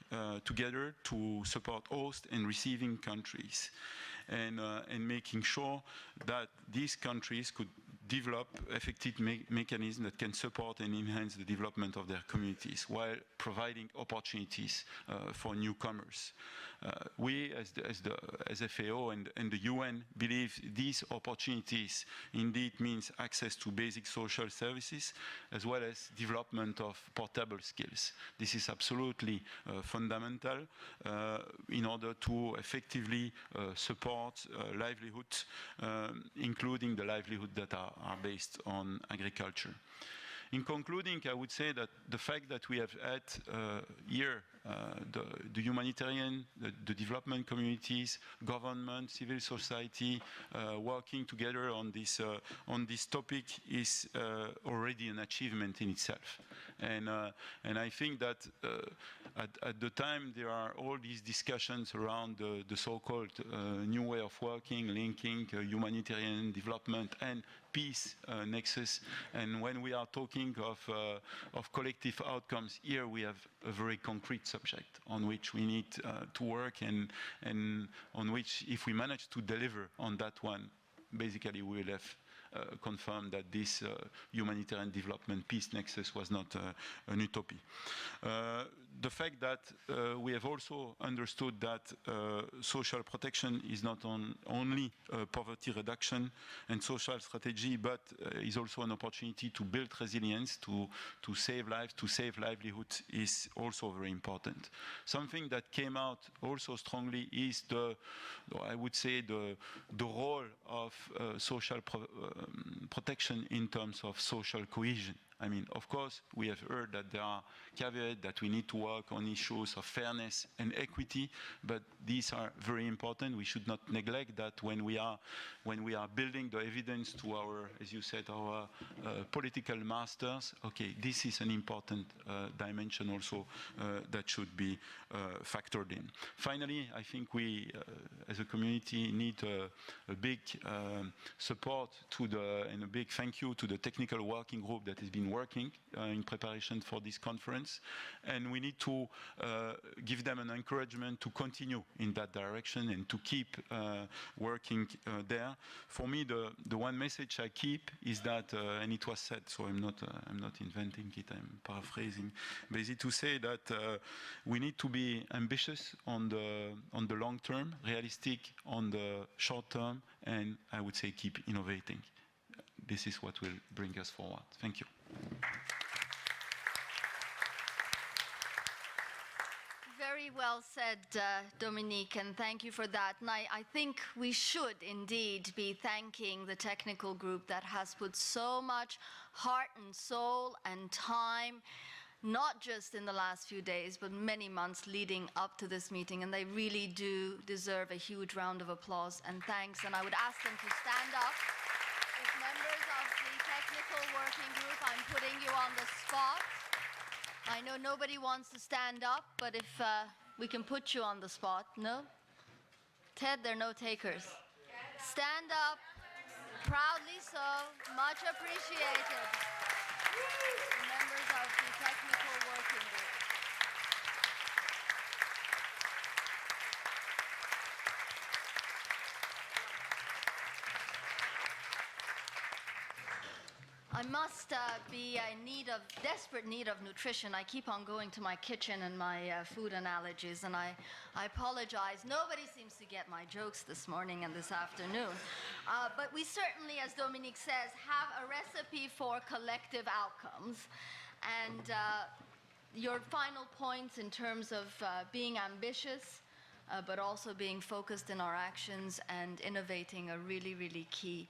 together to support host and receiving countries, and making sure that these countries could develop effective mechanisms that can support and enhance the development of their communities while providing opportunities for newcomers. We, as FAO and the UN, believe these opportunities indeed means access to basic social services, as well as development of portable skills. This is absolutely fundamental in order to effectively support livelihoods, including the livelihoods that are based on agriculture. In concluding, I would say that the fact that we have had here the humanitarian, the development communities, government, civil society working together on this topic is already an achievement in itself. And I think that at the time there are all these discussions around the so-called new way of working, linking humanitarian development and peace nexus. And when we are talking of collective outcomes, here we have a very concrete subject on which we need to work, and on which, if we manage to deliver on that one, basically we will have confirmed that this humanitarian development peace nexus was not an utopia. the fact that we have also understood that social protection is not only poverty reduction and social strategy, but is also an opportunity to build resilience, to save lives, to save livelihoods is also very important. Something that came out also strongly is I would say the role of social protection in terms of social cohesion. I mean, of course, we have heard that there are caveats that we need to work on issues of fairness and equity, but these are very important. We should not neglect that when we are building the evidence to our, as you said, our political masters. Okay, this is an important dimension also that should be factored in. Finally, I think we, as a community, need a big support to and a big thank you to the technical working group that has been working in preparation for this conference, and we need to give them an encouragement to continue in that direction and to keep working there. For me, the one message I keep is that, and it was said, so I'm not inventing it, I'm paraphrasing, basically to say that we need to be ambitious on the long term, realistic on the short term, and I would say keep innovating. This is what will bring us forward. Thank you. Very well said, Dominique, and thank you for that. And I think we should indeed be thanking the technical group that has put so much heart and soul and time, not just in the last few days, but many months leading up to this meeting. And they really do deserve a huge round of applause and thanks. And I would ask them to stand up. As members of the technical working group, I'm putting you on the spot. I know nobody wants to stand up, but if we can put you on the spot, no? Ted, there are no takers. Stand up, proudly so, much appreciated. Members of the technical working group. I must be in desperate need of nutrition. I keep on going to my kitchen and my food analogies, and I apologize. Nobody seems to get my jokes this morning and this afternoon. But we certainly, as Dominique says, have a recipe for collective outcomes. And your final points in terms of being ambitious, but also being focused in our actions and innovating are really, really key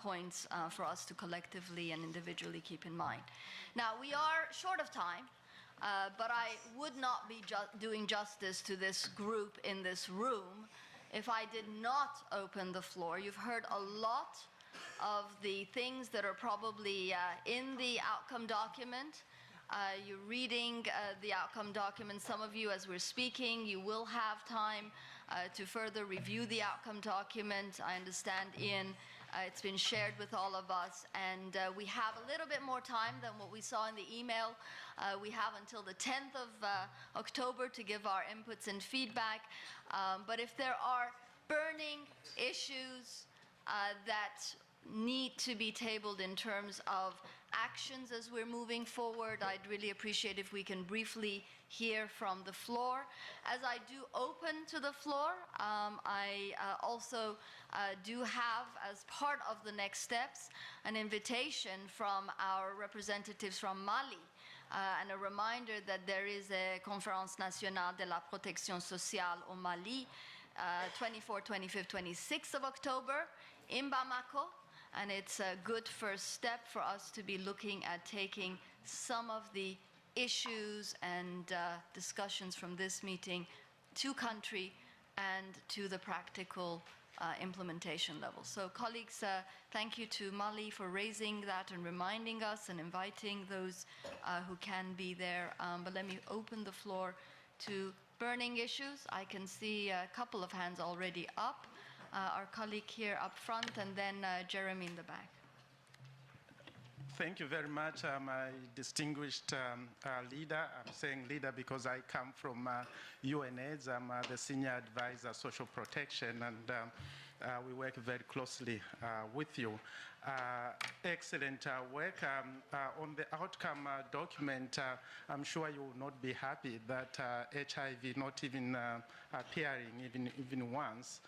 points for us to collectively and individually keep in mind. Now, we are short of time, but I would not be doing justice to this group in this room if I did not open the floor. You've heard a lot of the things that are probably in the outcome document. You're reading the outcome document. Some of you, as we're speaking, you will have time to further review the outcome document. I understand, Ian, it's been shared with all of us, and we have a little bit more time than what we saw in the email. We have until the 10th of October to give our inputs and feedback. But if there are burning issues that need to be tabled in terms of actions as we're moving forward, I'd really appreciate if we can briefly hear from the floor. As I do open to the floor, I also do have, as part of the next steps, an invitation from our representatives from Mali, and a reminder that there is a Conférence Nationale de la Protection Sociale au Mali, 24th, 25th, 26th of October in Bamako. And it's a good first step for us to be looking at taking some of the issues and discussions from this meeting to country and to the practical implementation level. So colleagues, thank you to Mali for raising that and reminding us and inviting those who can be there. But let me open the floor to burning issues. I can see a couple of hands already up. Our colleague here up front, and then Jeremy in the back. thank you very much, my distinguished leader. I'm saying leader because I come from UNAIDS. I'm the senior advisor, social protection, and we work very closely with you. Excellent work. On the outcome document, I'm sure you will not be happy that HIV not even appearing even once,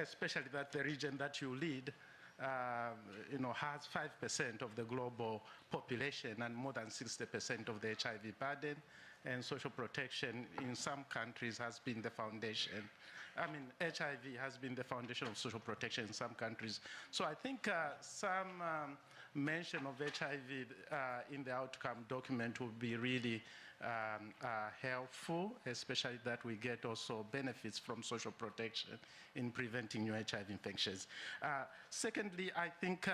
especially that the region that you lead has 5% of the global population and more than 60% of the HIV burden, and social protection in some countries has been the foundation. I mean, HIV has been the foundation of social protection in some countries. So I think some mention of HIV in the outcome document would be really helpful, especially that we get also benefits from social protection in preventing new HIV infections. Secondly, I think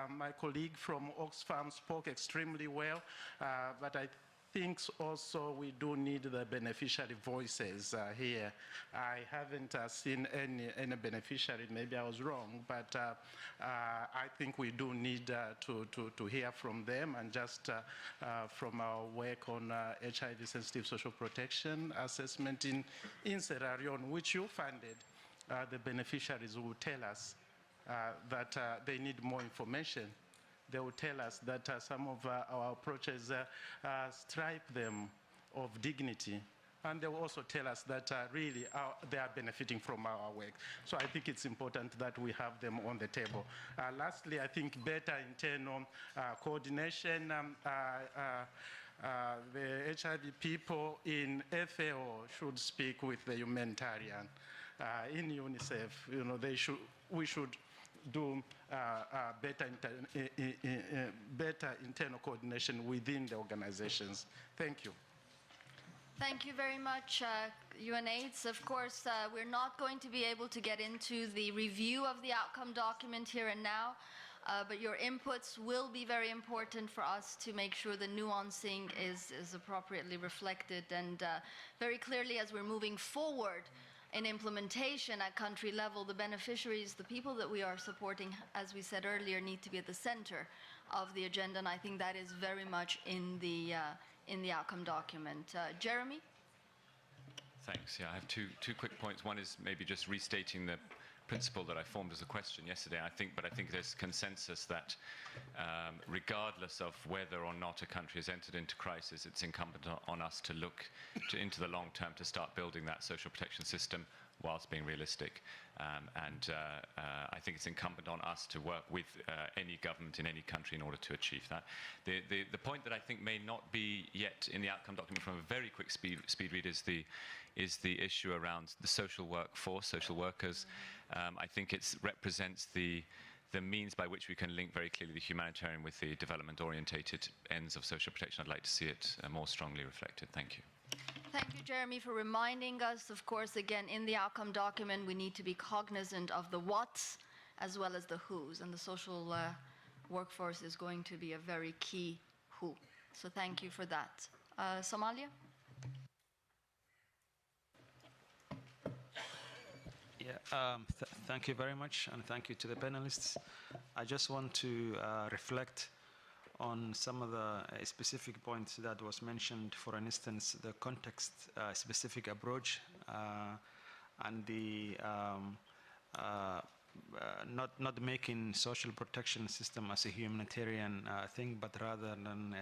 my colleague from Oxfam spoke extremely well, but I think also we do need the beneficiary voices here. I haven't seen any beneficiary, maybe I was wrong, but I think we do need to hear from them, and just from our work on HIV-sensitive social protection assessment in Sierra Leone, which you funded, the beneficiaries will tell us that they need more information. They will tell us that some of our approaches stripe them of dignity. And they will also tell us that really they are benefiting from our work. So I think it's important that we have them on the table. Lastly, I think better internal coordination. The HIV people in FAO should speak with the humanitarian. In UNICEF, we should do better internal coordination within the organizations. Thank you. Thank you very much, UNAIDS. Of course, we're not going to be able to get into the review of the outcome document here and now, but your inputs will be very important for us to make sure the nuancing is appropriately reflected, and very clearly as we're moving forward in implementation at country level, the beneficiaries, the people that we are supporting, as we said earlier, need to be at the center of the agenda, and I think that is very much in the outcome document. Jeremy? Thanks. Yeah, I have two quick points. One is maybe just restating the principle that I formed as a question yesterday. I think there's consensus that regardless of whether or not a country has entered into crisis, it's incumbent on us to look into the long term to start building that social protection system whilst being realistic. I think it's incumbent on us to work with any government in any country in order to achieve that. The point that I think may not be yet in the outcome document from a very quick speed read is the issue around the social workforce, social workers. I think it represents the means by which we can link very clearly the humanitarian with the development-orientated ends of social protection. I'd like to see it more strongly reflected. Thank you. Thank you, Jeremy, for reminding us. Of course, again, in the outcome document, we need to be cognizant of the whats as well as the whos, and the social workforce is going to be a very key who. So thank you for that. Somalia? Yeah, thank you very much, and thank you to the panelists. I just want to reflect on some of the specific points that was mentioned. For instance, the context-specific approach and the not making social protection system as a humanitarian thing, but rather than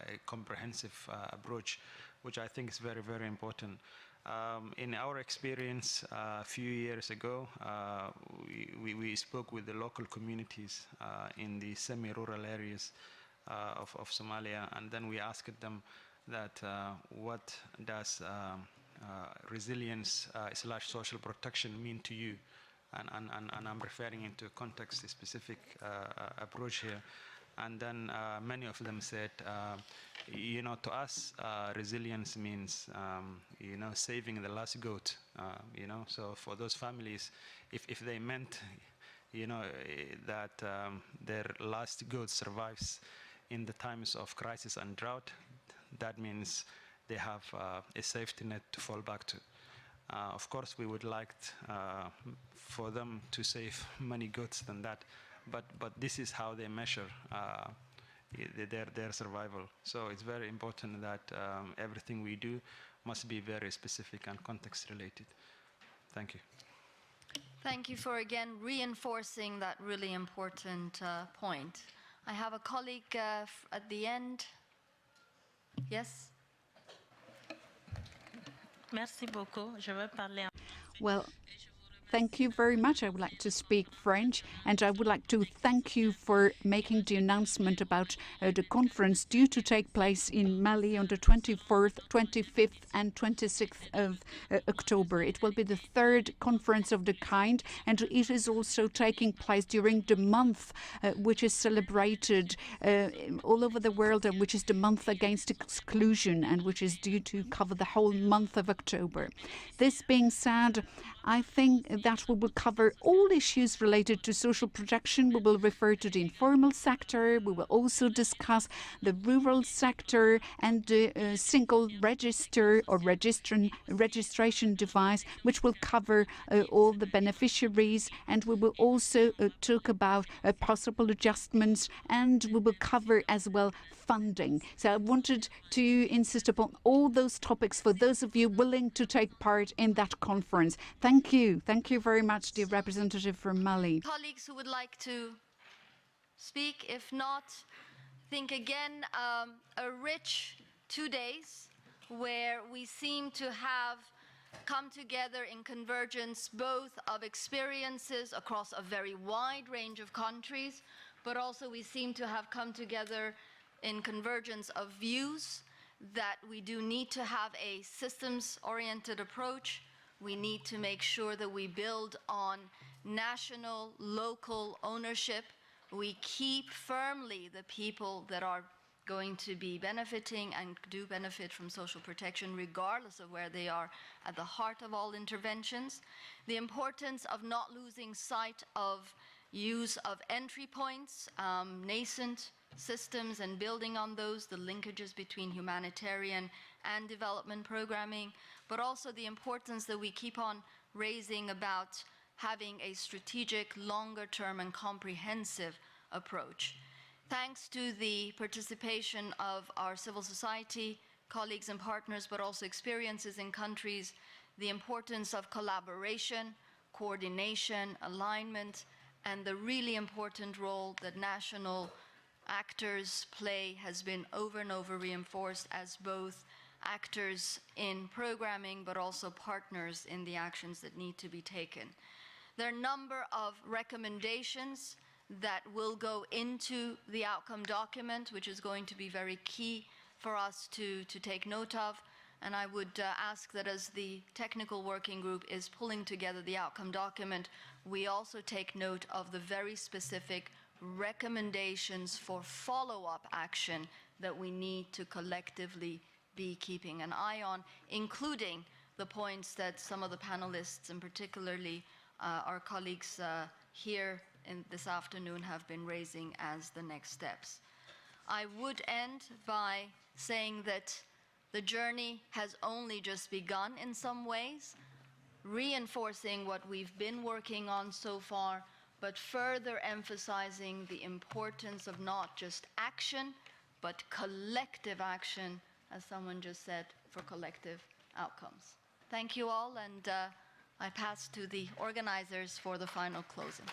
a comprehensive approach, which I think is very, very important. In our experience a few years ago, we spoke with the local communities in the semi-rural areas of Somalia, and then we asked them that what does resilience / social protection mean to you? And I'm referring into context-specific approach here. And then many of them said, to us, resilience means, saving the last goat, So for those families, if they meant, that their last goat survives in the times of crisis and drought, that means they have a safety net to fall back to. Of course, we would like for them to save many goats than that, but this is how they measure their survival. So it's very important that everything we do must be very specific and context related. Thank you. Thank you for again reinforcing that really important point. I have a colleague at the end. Yes? Merci beaucoup. Je veux parler. Well, thank you very much. I would like to speak French, and I would like to thank you for making the announcement about the conference due to take place in Mali on the 24th, 25th, and 26th of October. It will be the third conference of the kind, and it is also taking place during the month which is celebrated all over the world, and which is the month against exclusion, and which is due to cover the whole month of October. This being said, I think that we will cover all issues related to social protection. We will refer to the informal sector. We will also discuss the rural sector and the single register or registration device, which will cover all the beneficiaries. And we will also talk about possible adjustments, and we will cover as well funding. So I wanted to insist upon all those topics for those of you willing to take part in that conference. Thank you. Thank you very much, dear representative from Mali. Colleagues who would like to speak? If not, think again, a rich 2 days where we seem to have come together in convergence both of experiences across a very wide range of countries, but also we seem to have come together in convergence of views that we do need to have a systems-oriented approach. We need to make sure that we build on national, local ownership. We keep firmly the people that are going to be benefiting and do benefit from social protection, regardless of where they are, at the heart of all interventions. The importance of not losing sight of use of entry points, nascent systems, and building on those, the linkages between humanitarian and development programming, but also the importance that we keep on raising about having a strategic, longer-term and comprehensive approach. Thanks to the participation of our civil society colleagues and partners, but also experiences in countries, the importance of collaboration, coordination, alignment, and the really important role that national actors play has been over and over reinforced as both actors in programming, but also partners in the actions that need to be taken. There are a number of recommendations that will go into the outcome document, which is going to be very key for us to take note of. And I would ask that as the technical working group is pulling together the outcome document, we also take note of the very specific recommendations for follow-up action that we need to collectively be keeping an eye on, including the points that some of the panelists, and particularly our colleagues here this afternoon, have been raising as the next steps. I would end by saying that the journey has only just begun in some ways, reinforcing what we've been working on so far, but further emphasizing the importance of not just action, but collective action, as someone just said, for collective outcomes. Thank you all, and I pass to the organizers for the final closing.